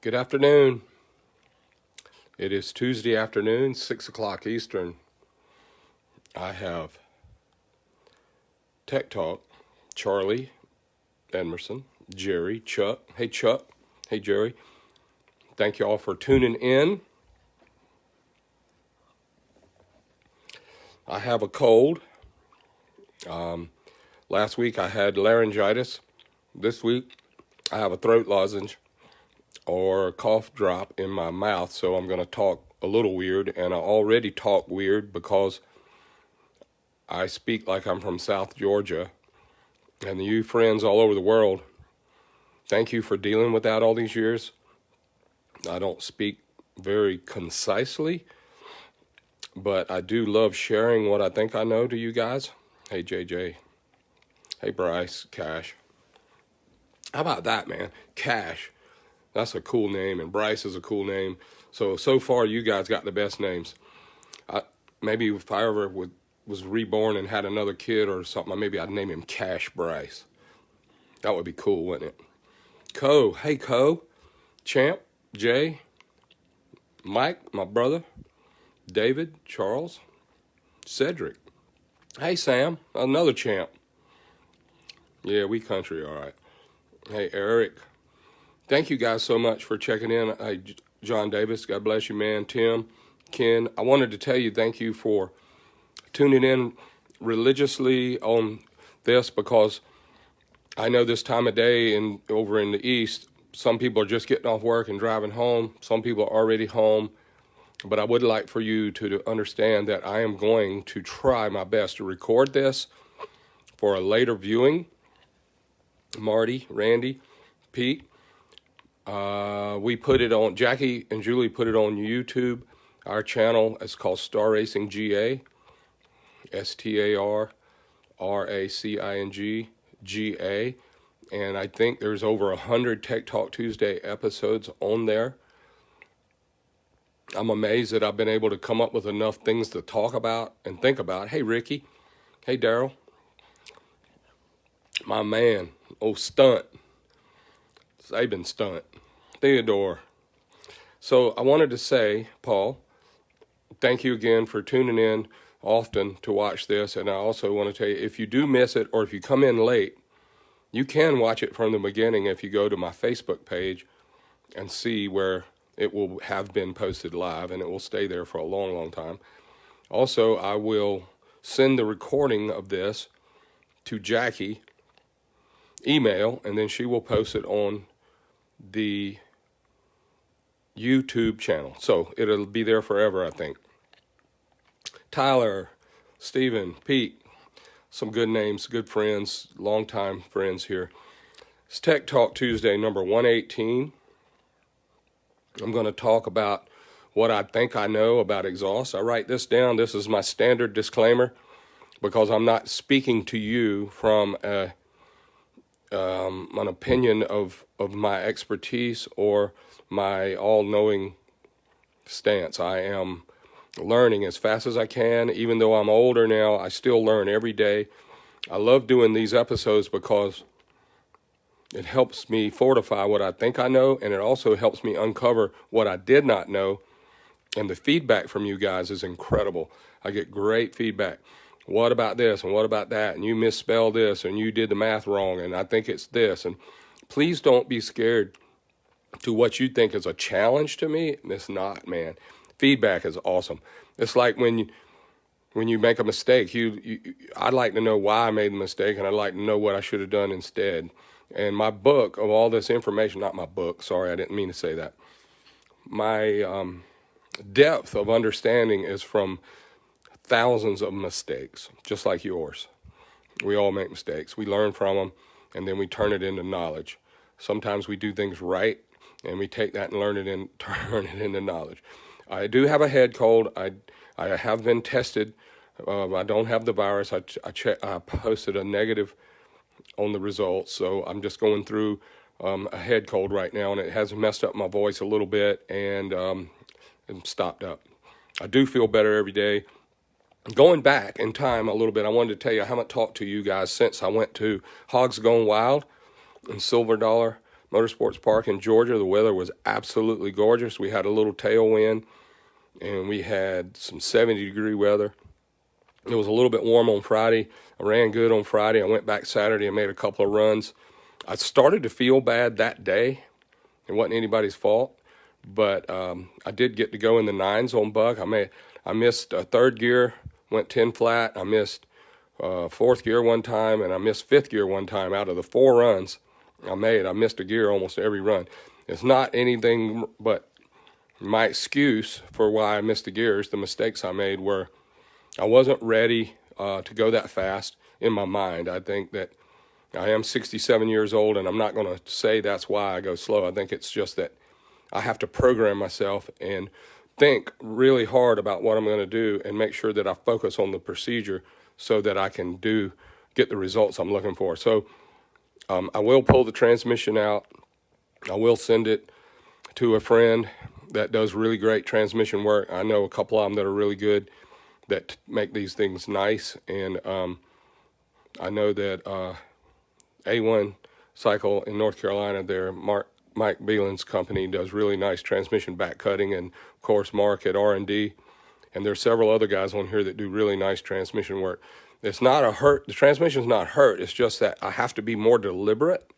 Good afternoon. It is Tuesday afternoon, 6 o'clock Eastern. I have Tech Talk, Charlie, Emerson, Jerry, Chuck. Hey, Chuck. Hey, Jerry. Thank you all for tuning in. I have a cold. Last week I had laryngitis. This week I have a throat lozenge or a cough drop in my mouth, so I'm going to talk a little weird, and I already talk weird because I speak like I'm from South Georgia. And you friends all over the world, thank you for dealing with that all these years. I don't speak very concisely, but I do love sharing what I think I know to you guys. Hey, JJ. Hey, Bryce, Cash. How about that, man? Cash. That's a cool name, and Bryce is a cool name. So far, you guys got the best names. Maybe if I ever was reborn and had another kid or something, maybe I'd name him Cash Bryce. That would be cool, wouldn't it? Co. Hey, Co. Champ. Jay. Mike, my brother. David. Charles. Cedric. Hey, Sam. Another champ. Yeah, we country, all right. Hey, Eric. Thank you guys so much for checking in. Hey, John Davis, God bless you, man. Tim, Ken, I wanted to tell you thank you for tuning in religiously on this, because I know this time of day over in the East, some people are just getting off work and driving home. Some people are already home. But I would like for you to understand that I am going to try my best to record this for a later viewing. Marty, Randy, Pete. We put it on, Jackie and Julie put it on YouTube. Our channel is called Star Racing GA, StarRacing GA, and I think there's over 100 Tech Talk Tuesday episodes on there. I'm amazed that I've been able to come up with enough things to talk about and think about. Hey, Ricky. Hey, Daryl. My man. Oh, Stunt. Saban Stunt. Theodore. So I wanted to say, Paul, thank you again for tuning in often to watch this. And I also want to tell you, if you do miss it or if you come in late, you can watch it from the beginning if you go to my Facebook page and see where it will have been posted live, and it will stay there for a long, long time. Also, I will send the recording of this to Jackie, email, and then she will post it on the YouTube channel. So it'll be there forever, I think. Tyler, Stephen, Pete, some good names, good friends, longtime friends here. It's Tech Talk Tuesday, number 118. I'm going to talk about what I think I know about exhaust. I write this down. This is my standard disclaimer, because I'm not speaking to you from an opinion of my expertise or my all-knowing stance. I am learning as fast as I can. Even though I'm older now, I still learn every day. I love doing these episodes because it helps me fortify what I think I know, and it also helps me uncover what I did not know. And the feedback from you guys is incredible. I get great feedback. What about this and what about that? And you misspelled this and you did the math wrong and I think it's this. And please don't be scared to what you think is a challenge to me. It's not, man. Feedback is awesome. It's like when you make a mistake, I'd like to know why I made the mistake, and I'd like to know what I should have done instead. And my book of all this information, not my book, sorry, I didn't mean to say that. My depth of understanding is from thousands of mistakes, just like yours. We all make mistakes. We learn from them, and then we turn it into knowledge. Sometimes we do things right, and we take that and turn it into knowledge. I do have a head cold. I have been tested. I don't have the virus. I posted a negative on the results, so I'm just going through a head cold right now, and it has messed up my voice a little bit and stopped up. I do feel better every day. Going back in time a little bit, I wanted to tell you I haven't talked to you guys since I went to Hogs Gone Wild in Silver Dollar Motorsports Park in Georgia. The weather was absolutely gorgeous. We had a little tailwind, and we had some 70-degree weather. It was a little bit warm on Friday. I ran good on Friday. I went back Saturday and made a couple of runs. I started to feel bad that day. It wasn't anybody's fault, but I did get to go in the 9s on Buck. I missed third gear, went 10 flat. I missed fourth gear one time, and I missed fifth gear one time. Out of the 4 runs I made, I missed a gear almost every run. It's not anything but my excuse for why I missed the gears. The mistakes I made were I wasn't ready to go that fast in my mind. I think that I am 67 years old, and I'm not going to say that's why I go slow. I think it's just that I have to program myself and think really hard about what I'm going to do and make sure that I focus on the procedure so that I can get the results I'm looking for. So I will pull the transmission out. I will send it to a friend that does really great transmission work. I know a couple of them that are really good that make these things nice, and I know that A1 Cycle in North Carolina, Mike Beelan's company does really nice transmission back cutting, and of course Mark at R&D, and there's several other guys on here that do really nice transmission work. It's not a hurt. The transmission's not hurt. It's just that I have to be more deliberate,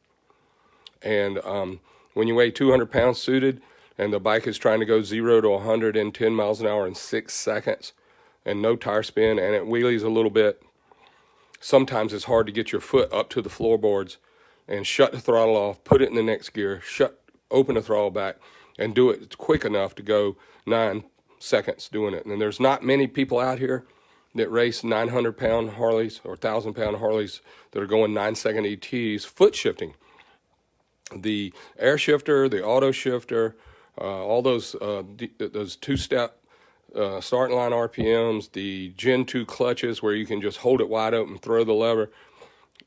and when you weigh 200 pounds suited and the bike is trying to go 0 to 110 miles an hour in 6 seconds and no tire spin, and it wheelies a little bit, sometimes it's hard to get your foot up to the floorboards and shut the throttle off, put it in the next gear, open the throttle back, and do it quick enough to go 9 seconds doing it. And there's not many people out here that race 900-pound Harleys or 1,000-pound Harleys that are going 9-second ETs foot shifting. The air shifter, the auto shifter, all those two-step starting line RPMs, the Gen 2 clutches where you can just hold it wide open, throw the lever,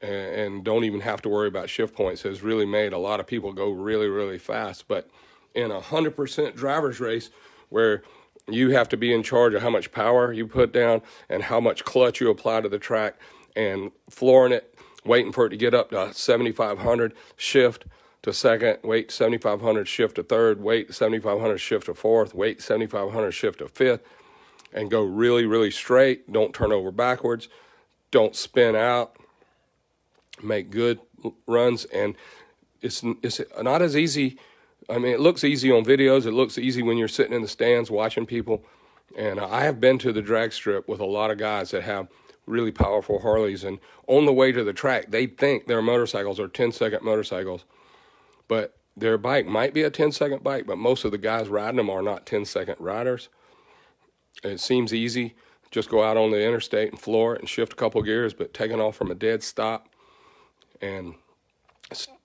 and don't even have to worry about shift points has really made a lot of people go really, really fast. But in a 100% driver's race where you have to be in charge of how much power you put down and how much clutch you apply to the track and flooring it, waiting for it to get up to 7,500, shift to second, wait 7,500, shift to third, wait 7,500, shift to fourth, wait 7,500, shift to fifth, and go really, really straight. Don't turn over backwards. Don't spin out. Make good runs. And it's not as easy. I mean, it looks easy on videos. It looks easy when you're sitting in the stands watching people. And I have been to the drag strip with a lot of guys that have really powerful Harleys. And on the way to the track, they think their motorcycles are 10-second motorcycles. But their bike might be a 10-second bike, but most of the guys riding them are not 10-second riders. It seems easy. Just go out on the interstate and floor it and shift a couple gears, but taking off from a dead stop and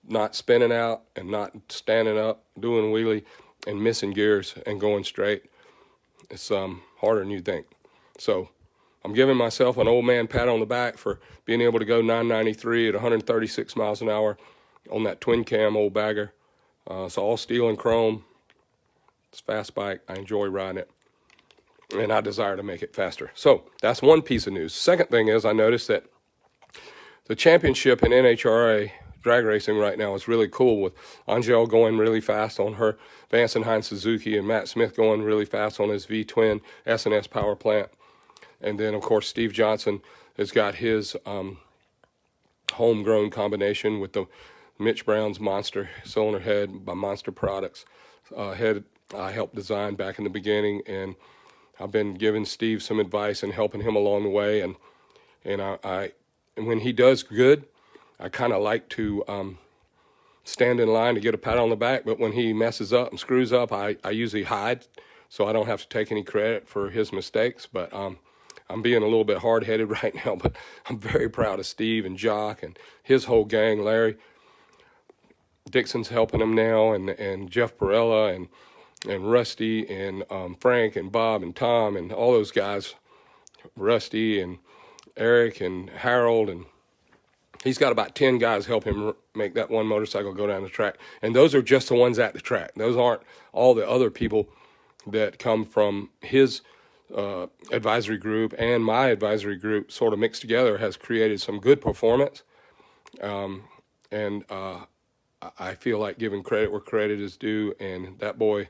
not spinning out and not standing up, doing a wheelie and missing gears and going straight. It's harder than you think. So I'm giving myself an old man pat on the back for being able to go 993 at 136 miles an hour on that twin cam old bagger. It's all steel and chrome. It's a fast bike. I enjoy riding it, and I desire to make it faster. So that's one piece of news. Second thing is I noticed that the championship in NHRA drag racing right now is really cool, with Angel going really fast on her Vance and Hines Suzuki and Matt Smith going really fast on his V-twin S&S power plant. And then, of course, Steve Johnson has got his homegrown combination with the Mitch Brown's Monster cylinder head by Monster Products. Head I helped design back in the beginning, and I've been giving Steve some advice and helping him along the way. And when he does good, I kind of like to stand in line to get a pat on the back. But when he messes up and screws up, I usually hide, so I don't have to take any credit for his mistakes. But I'm being a little bit hard-headed right now, but I'm very proud of Steve and Jock and his whole gang. Larry Dixon's helping him now, and Jeff Perella and Rusty and Frank and Bob and Tom and all those guys, Rusty and Eric and Harold, and he's got about 10 guys help him make that one motorcycle go down the track. And those are just the ones at the track. Those aren't all the other people that come from his advisory group and my advisory group sort of mixed together has created some good performance. And I feel like giving credit where credit is due, and that boy,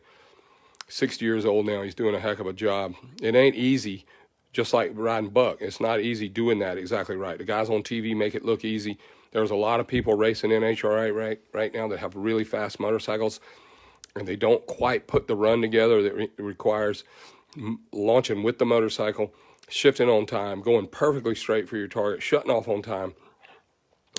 60 years old now, he's doing a heck of a job. It ain't easy, just like riding buck. It's not easy doing that exactly right. The guys on TV make it look easy. There's a lot of people racing NHRA right now that have really fast motorcycles, and they don't quite put the run together that requires launching with the motorcycle, shifting on time, going perfectly straight for your target, shutting off on time,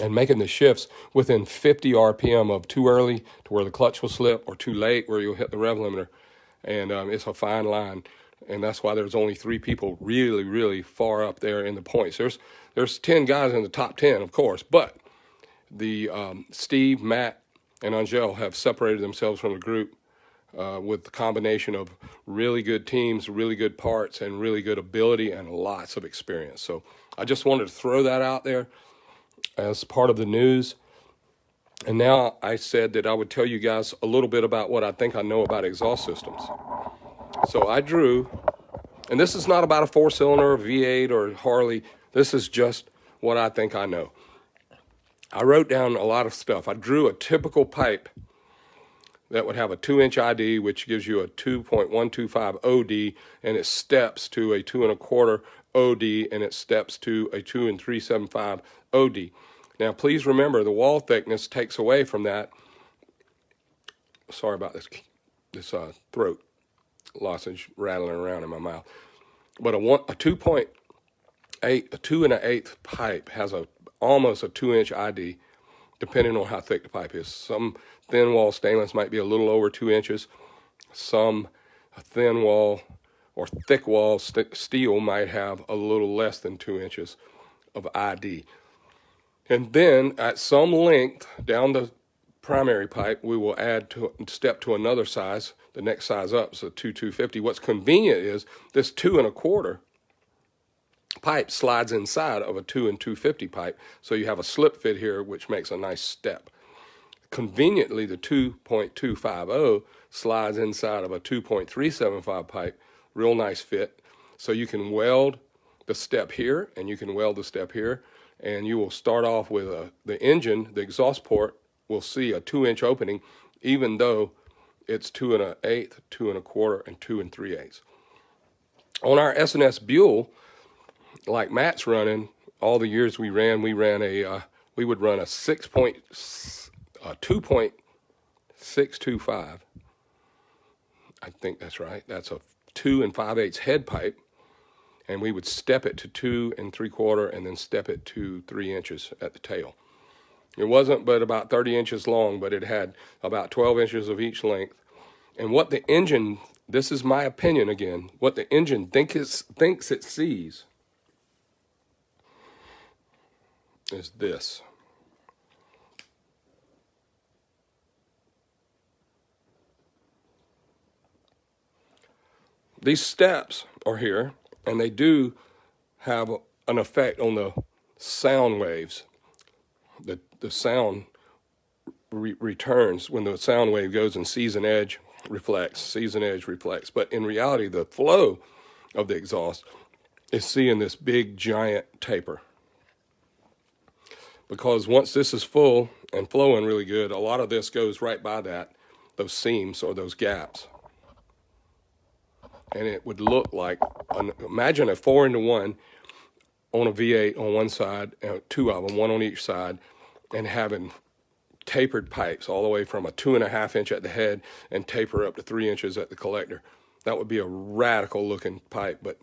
and making the shifts within 50 RPM of too early to where the clutch will slip or too late where you'll hit the rev limiter. And it's a fine line. And that's why there's only 3 people really, really far up there in the points. There's 10 guys in the top 10, of course, but the Steve, Matt, and Angel have separated themselves from the group with the combination of really good teams, really good parts, and really good ability and lots of experience. So I just wanted to throw that out there as part of the news. And now I said that I would tell you guys a little bit about what I think I know about exhaust systems. So I drew, and this is not about a 4-cylinder, V8, or Harley. This is just what I think I know. I wrote down a lot of stuff. I drew a typical pipe that would have a 2-inch ID, which gives you a 2.125 OD, and it steps to a 2 1/4 OD, and it steps to a 2 3/75 OD. Now, please remember, the wall thickness takes away from that. Sorry about this throat lozenge rattling around in my mouth. But a 2.8, a 2 1/8 pipe has almost a 2-inch ID, depending on how thick the pipe is. Some thin wall stainless might be a little over 2 inches. Some thin wall or thick wall steel might have a little less than 2 inches of ID. And then at some length down the primary pipe, we will step to another size, the next size up, so 250. What's convenient is this 2 1/4 pipe slides inside of a 2 250 pipe, so you have a slip fit here, which makes a nice step. Conveniently, the 2.250 slides inside of a 2.375 pipe, real nice fit, so you can weld the step here, and you can weld the step here, and you will start off with the engine, the exhaust port will see a 2-inch opening, even though it's 2 1/8, 2 1/4, and 2 3/8. On our S&S Buell, like Matt's running, all the years we ran we would run a 2.625. I think that's right. That's a 2 5/8 head pipe. And we would step it to 2 3/4 and then step it to 3 inches at the tail. It wasn't but about 30 inches long, but it had about 12 inches of each length. And what the engine, this is my opinion again, what the engine thinks it sees is this. These steps are here, and they do have an effect on the sound waves. The sound returns when the sound wave goes and sees an edge, reflects, sees an edge, reflects. But in reality, the flow of the exhaust is seeing this big, giant taper. Because once this is full and flowing really good, a lot of this goes right by those seams or those gaps. And it would look like, imagine a 4-into-1 on a V8 on one side, 2 of them, one on each side, and having tapered pipes all the way from a 2 1/2 inch at the head and taper up to 3 inches at the collector. That would be a radical looking pipe. But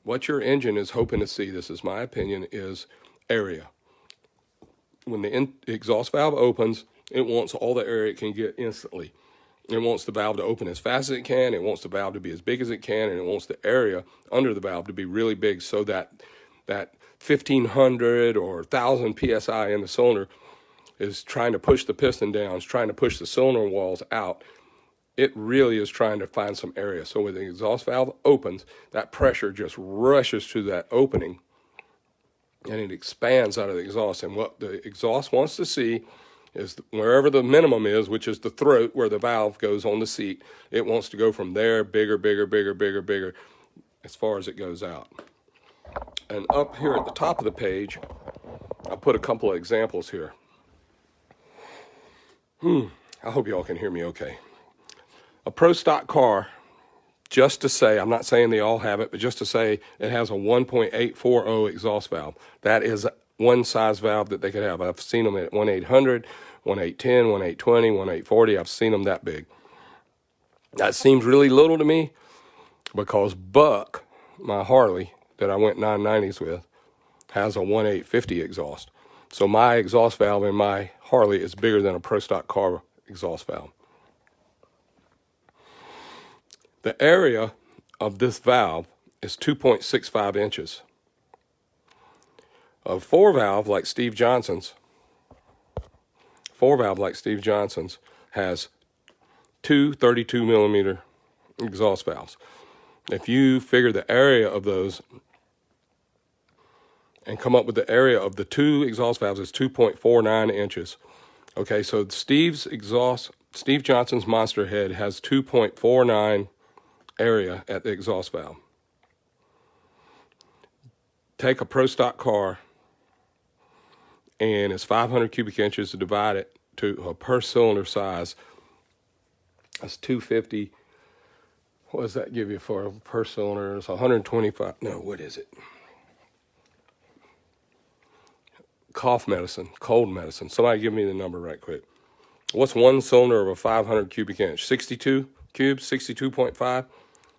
what your engine is hoping to see, this is my opinion, is area. When the exhaust valve opens, it wants all the air it can get instantly. It wants the valve to open as fast as it can. It wants the valve to be as big as it can, and it wants the area under the valve to be really big so that 1,500 or 1,000 PSI in the cylinder is trying to push the piston down, is trying to push the cylinder walls out. It really is trying to find some area. So when the exhaust valve opens, that pressure just rushes to that opening, and it expands out of the exhaust. And what the exhaust wants to see is wherever the minimum is, which is the throat where the valve goes on the seat, it wants to go from there bigger, bigger, bigger, bigger, bigger, as far as it goes out. And up here at the top of the page, I put a couple of examples here. I hope y'all can hear me okay. A pro stock car, just to say, I'm not saying they all have it, but just to say it has a 1.840 exhaust valve. That is one size valve that they could have. I've seen them at 1.800, 1.810, 1.820, 1.840. I've seen them that big. That seems really little to me because Buck, my Harley that I went 990s with, has a 1.850 exhaust. So my exhaust valve in my Harley is bigger than a pro stock car exhaust valve. The area of this valve is 2.65 inches. A four valve like Steve Johnson's has two 32 millimeter exhaust valves. If you figure the area of those and come up with the area of the two exhaust valves is 2.49 inches. Okay, so Steve Johnson's Monster Head has 2.49 area at the exhaust valve. Take a pro stock car and it's 500 cubic inches to divide it to a per cylinder size. That's 250. What does that give you for a per cylinder? It's 125. No, what is it? Cough medicine, cold medicine. Somebody give me the number right quick. What's one cylinder of a 500 cubic inch? 62 cubes, 62.5,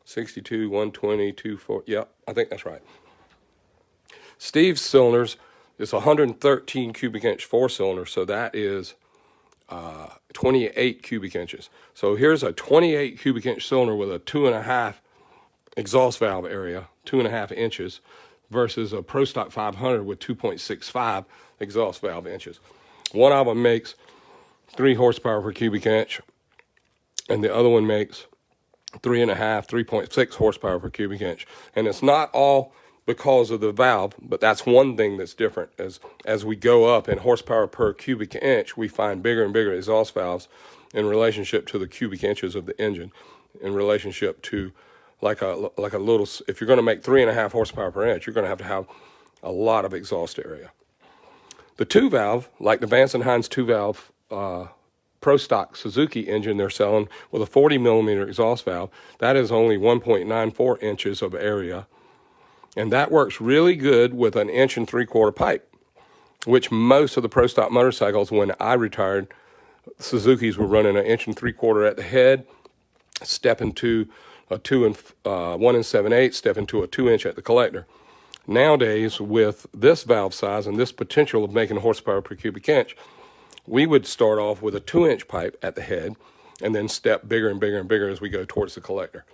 62, 120, 240. Yep, I think that's right. Steve's cylinders is 113 cubic inch four cylinder, so that is 28 cubic inches. So here's a 28 cubic inch cylinder with a 2.5 exhaust valve area, 2.5 inches, versus a Pro Stock 500 with 2.65 exhaust valve inches. One of them makes 3 horsepower per cubic inch, and the other one makes 3.6 horsepower per cubic inch. And it's not all because of the valve, but that's one thing that's different. As we go up in horsepower per cubic inch, we find bigger and bigger exhaust valves in relationship to the cubic inches of the engine, in relationship to like a little, if you're going to make 3.5 horsepower per inch, you're going to have a lot of exhaust area. The two valve, like the Vance & Hines two valve Pro Stock Suzuki engine they're selling with a 40 millimeter exhaust valve, that is only 1.94 inches of area. And that works really good with an 1 3/4 pipe, which most of the Pro Stock motorcycles, when I retired, Suzuki's were running an 1 3/4 at the head, step into a 1 7/8, step into a 2 inch at the collector. Nowadays, with this valve size and this potential of making horsepower per cubic inch, we would start off with a 2-inch pipe at the head and then step bigger and bigger and bigger as we go towards the collector.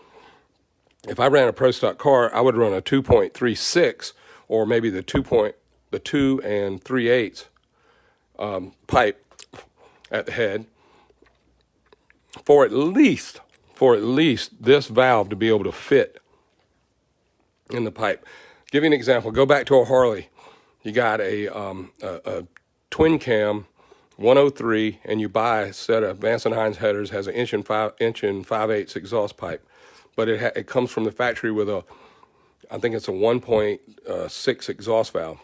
If I ran a Pro Stock car, I would run a 2.36 or maybe the 2 3/8 pipe at the head for at least this valve to be able to fit in the pipe. Give you an example. Go back to a Harley. You got a twin cam 103, and you buy a set of Vance & Hines headers, has an 1 5/8 exhaust pipe, but it comes from the factory with I think it's a 1.6 exhaust valve.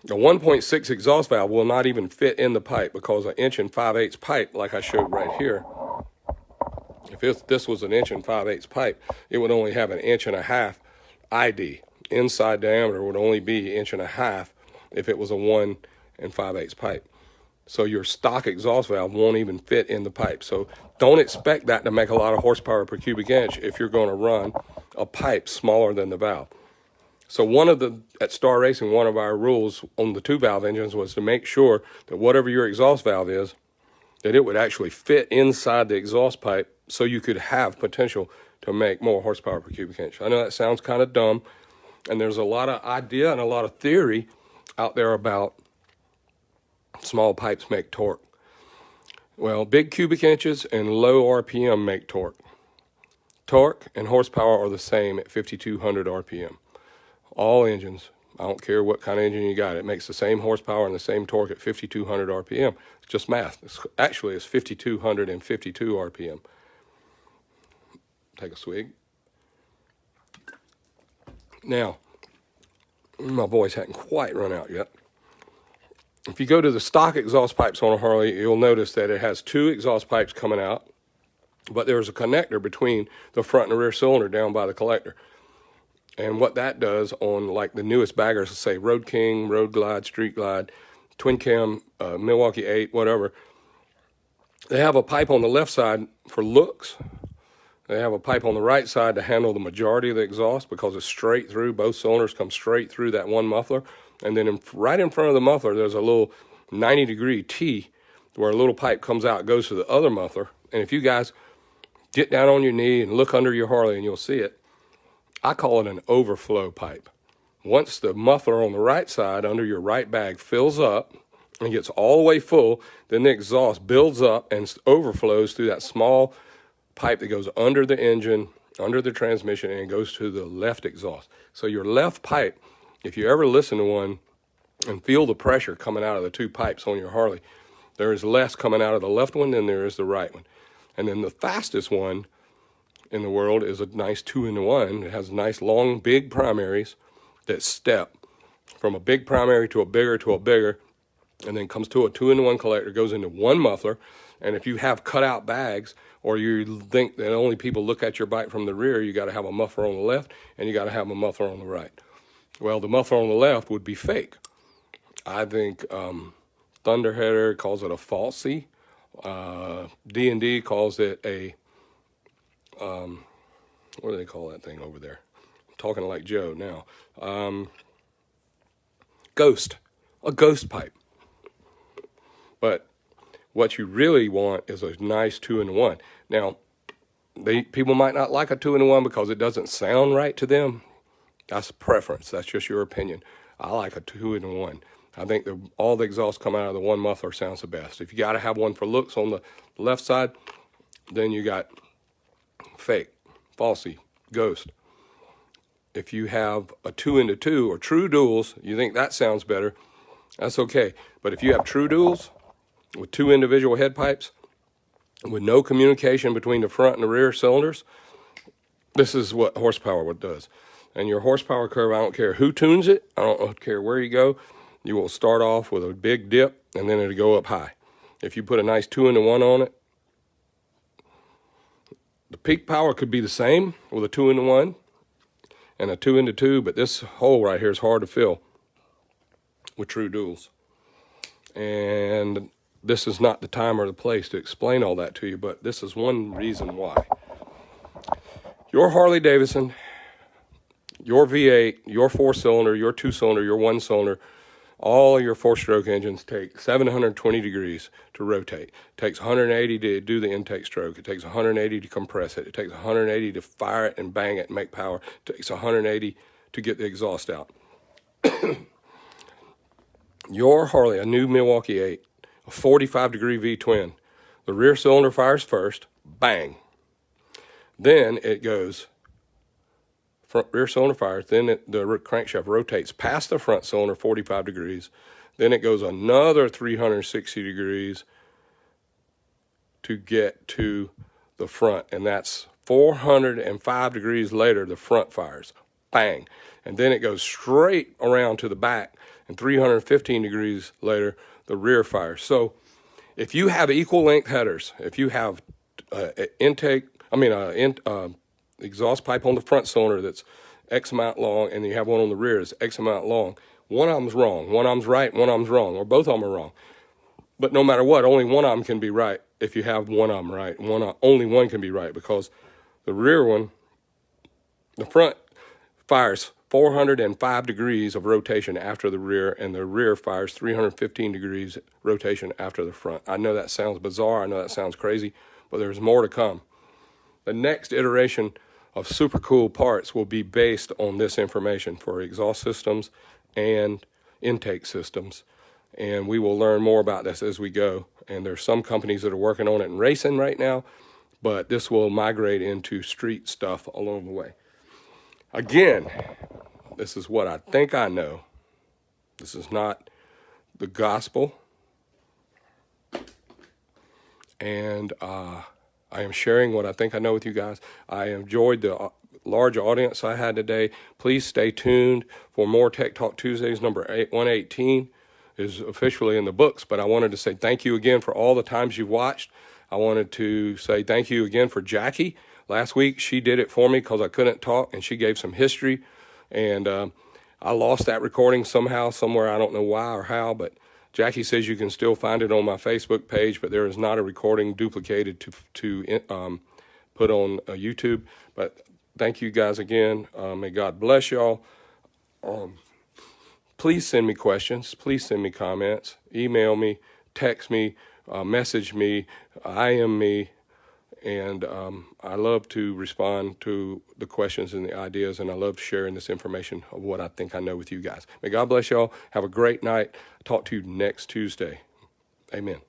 The 1.6 exhaust valve will not even fit in the pipe because an 1 5/8 pipe, like I showed right here, if this was an 1 5/8 pipe, it would only have an 1.5 ID. Inside diameter would only be 1.5 if it was a 1 5/8 pipe. So your stock exhaust valve won't even fit in the pipe. So don't expect that to make a lot of horsepower per cubic inch if you're going to run a pipe smaller than the valve. So at Star Racing, one of our rules on the 2-valve engines was to make sure that whatever your exhaust valve is, that it would actually fit inside the exhaust pipe so you could have potential to make more horsepower per cubic inch. I know that sounds kind of dumb, and there's a lot of idea and a lot of theory out there about small pipes make torque. Well, big cubic inches and low RPM make torque. Torque and horsepower are the same at 5,200 RPM. All engines, I don't care what kind of engine you got, it makes the same horsepower and the same torque at 5,200 RPM. It's just math. It's 5,252 RPM. Take a swig. Now, my voice hadn't quite run out yet. If you go to the stock exhaust pipes on a Harley, you'll notice that it has two exhaust pipes coming out, but there's a connector between the front and the rear cylinder down by the collector. And what that does on like the newest baggers, say Road King, Road Glide, Street Glide, Twin Cam, Milwaukee 8, whatever, they have a pipe on the left side for looks. They have a pipe on the right side to handle the majority of the exhaust because it's straight through. Both cylinders come straight through that one muffler. And then right in front of the muffler, there's a little 90-degree T where a little pipe comes out, goes to the other muffler. And if you guys get down on your knee and look under your Harley and you'll see it, I call it an overflow pipe. Once the muffler on the right side under your right bag fills up and gets all the way full, then the exhaust builds up and overflows through that small pipe that goes under the engine, under the transmission, and goes to the left exhaust. So your left pipe, if you ever listen to one and feel the pressure coming out of the two pipes on your Harley, there is less coming out of the left one than there is the right one. And then the fastest one in the world is a nice 2-in-1. It has nice long big primaries that step from a big primary to a bigger, and then comes to a 2-in-1 collector, goes into one muffler. And if you have cutout bags, or you think that only people look at your bike from the rear, you got to have a muffler on the left and you got to have a muffler on the right. Well, the muffler on the left would be fake. I think Thunderheader calls it a falsie. D&D calls it a, what do they call that thing over there? I'm talking like Joe now. Ghost, a ghost pipe. But what you really want is a nice 2-in-1. Now, people might not like a 2-in-1 because it doesn't sound right to them. That's a preference. That's just your opinion. I like a 2-in-1. I think all the exhaust come out of the one muffler sounds the best. If you got to have one for looks on the left side, then you got fake, falsy, ghost. If you have a 2-into-2 or true duals, you think that sounds better, that's okay. But if you have true duals with two individual head pipes, with no communication between the front and the rear cylinders, this is what horsepower does. And your horsepower curve, I don't care who tunes it, I don't care where you go, you will start off with a big dip and then it'll go up high. If you put a nice 2-into-1 on it, the peak power could be the same with a 2-into-1 and a 2-into-2, but this hole right here is hard to fill with true duals. And this is not the time or the place to explain all that to you, but this is one reason why. Your Harley Davidson, your V8, your 4-cylinder, your 2-cylinder, your 1-cylinder, all of your 4-stroke engines take 720 degrees to rotate. It takes 180 to do the intake stroke. It takes 180 to compress it. It takes 180 to fire it and bang it and make power. It takes 180 to get the exhaust out. Your Harley, a new Milwaukee 8, a 45-degree V-twin. The rear cylinder fires first, bang. Then it goes, rear cylinder fires, then the crankshaft rotates past the front cylinder 45 degrees. Then it goes another 360 degrees to get to the front. And that's 405 degrees later, the front fires, bang. And then it goes straight around to the back, and 315 degrees later, the rear fires. So if you have equal length headers, if you have exhaust pipe on the front cylinder that's X amount long, and you have one on the rear that's X amount long, one of them's wrong, one of them's right, one of them's wrong, or both of them are wrong. But no matter what, only one of them can be right if you have one of them right. Only one can be right, because the rear one, the front fires 405 degrees of rotation after the rear, and the rear fires 315 degrees rotation after the front. I know that sounds bizarre, I know that sounds crazy, but there's more to come. The next iteration of super cool parts will be based on this information for exhaust systems and intake systems, and we will learn more about this as we go. And there's some companies that are working on it in racing right now, but this will migrate into street stuff along the way. Again, this is what I think I know. This is not the gospel. And I am sharing what I think I know with you guys. I enjoyed the large audience I had today. Please stay tuned for more Tech Talk Tuesdays, number 118. is officially in the books. But I wanted to say thank you again for all the times you've watched. I wanted to say thank you again for Jackie. Last week, she did it for me because I couldn't talk, and she gave some history. And I lost that recording somehow, somewhere. I don't know why or how, but Jackie says you can still find it on my Facebook page, but there is not a recording duplicated to put on YouTube. But thank you guys again. May God bless y'all. Please send me questions. Please send me comments. Email me, text me, message me, IM me. And I love to respond to the questions and the ideas, and I love sharing this information of what I think I know with you guys. May God bless y'all. Have a great night. Talk to you next Tuesday. Amen.